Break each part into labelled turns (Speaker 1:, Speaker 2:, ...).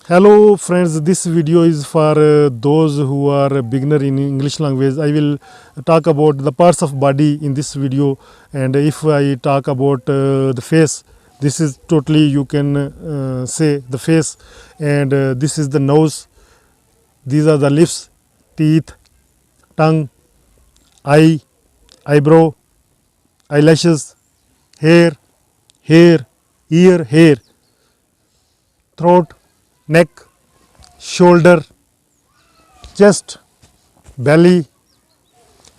Speaker 1: Hello friends, this video is for those who are a beginner in English language. I will talk about the parts of body in this video, and if I talk about the face, this is totally you can say the face, and this is the nose, these are the lips, teeth, tongue, eye, eyebrow, eyelashes, hair, ear, hair, throat, neck, shoulder, chest, belly,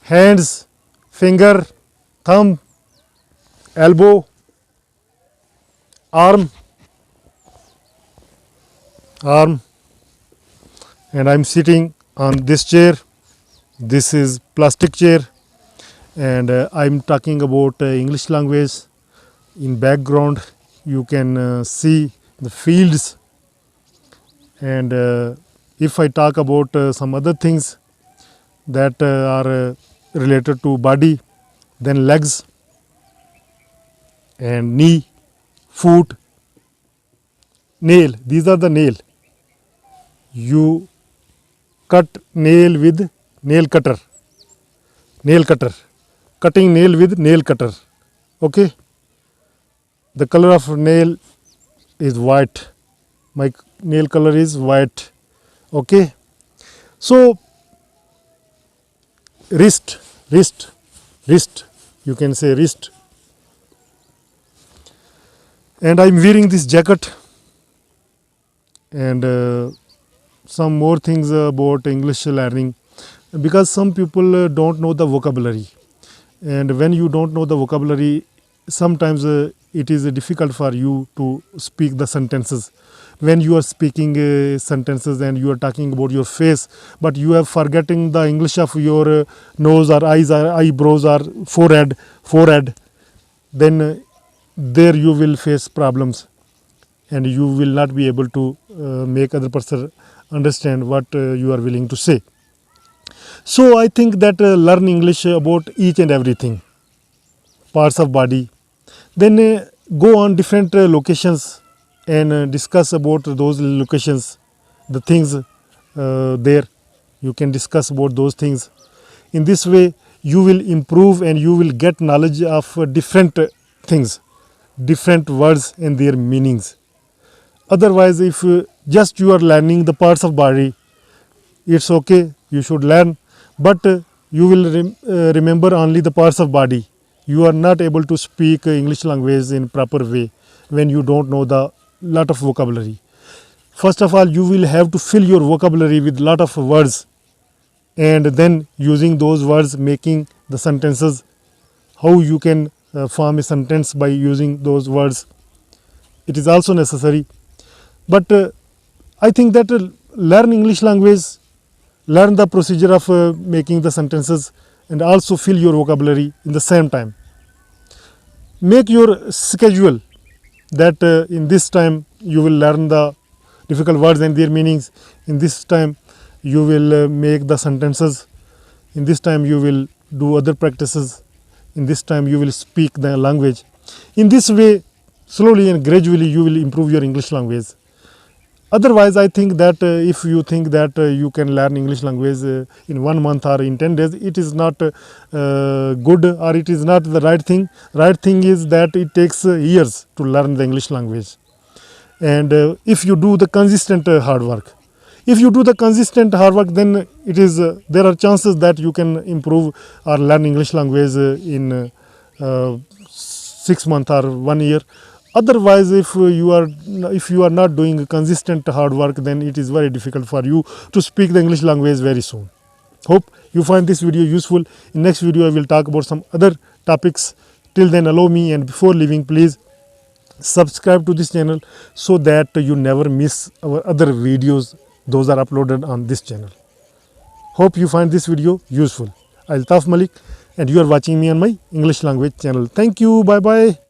Speaker 1: hands, finger, thumb, elbow, arm, and I'm sitting on this chair. This is plastic chair, and I'm talking about English language. In background you can see the fields, and if I talk about some other things that are related to body, then legs and knee, foot, nail, these are the nail. You cut nail with nail cutter, cutting nail with nail cutter. Okay, the color of nail is white. My nail color is white. Okay, so wrist, you can say wrist, and I'm wearing this jacket, and some more things about English learning, because some people don't know the vocabulary, and when you don't know the vocabulary, sometimes it is difficult for you to speak the sentences. When you are speaking sentences and you are talking about your face, but you are forgetting the English of your nose or eyes or eyebrows or forehead, then there you will face problems, and you will not be able to make other person understand what you are willing to say. So I think that learn English about each and everything, parts of body, then go on different locations and discuss about those locations, the things there, you can discuss about those things. In this way you will improve and you will get knowledge of different things, different words and their meanings. Otherwise, if just you are learning the parts of body, it's okay, you should learn, but you will remember only the parts of body. You are not able to speak English language in proper way when you don't know the lot of vocabulary. First of all, you will have to fill your vocabulary with lot of words, and then using those words making the sentences. How you can form a sentence by using those words, it is also necessary. But I think that learn English language, learn the procedure of making the sentences, and also fill your vocabulary in the same time. Make your schedule that in this time you will learn the difficult words and their meanings, in this time you will make the sentences, in this time you will do other practices, in this time you will speak the language. In this way, slowly and gradually you will improve your English language. Otherwise, I think that if you think that you can learn English language in 1 month or in 10 days, it is not good, or it is not the right thing. Right thing is that it takes years to learn the English language. And if you do the consistent hard work, then it is there are chances that you can improve or learn English language in 6 months or 1 year. Otherwise, if you are not doing consistent hard work, then it is very difficult for you to speak the English language very soon. Hope you find this video useful. In next video I will talk about some other topics. Till then, allow me, and before leaving, please subscribe to this channel so that you never miss our other videos. Those are uploaded on this channel. Hope you find this video useful. Altaf Malik, and you are watching me on my English language channel. Thank you. Bye bye.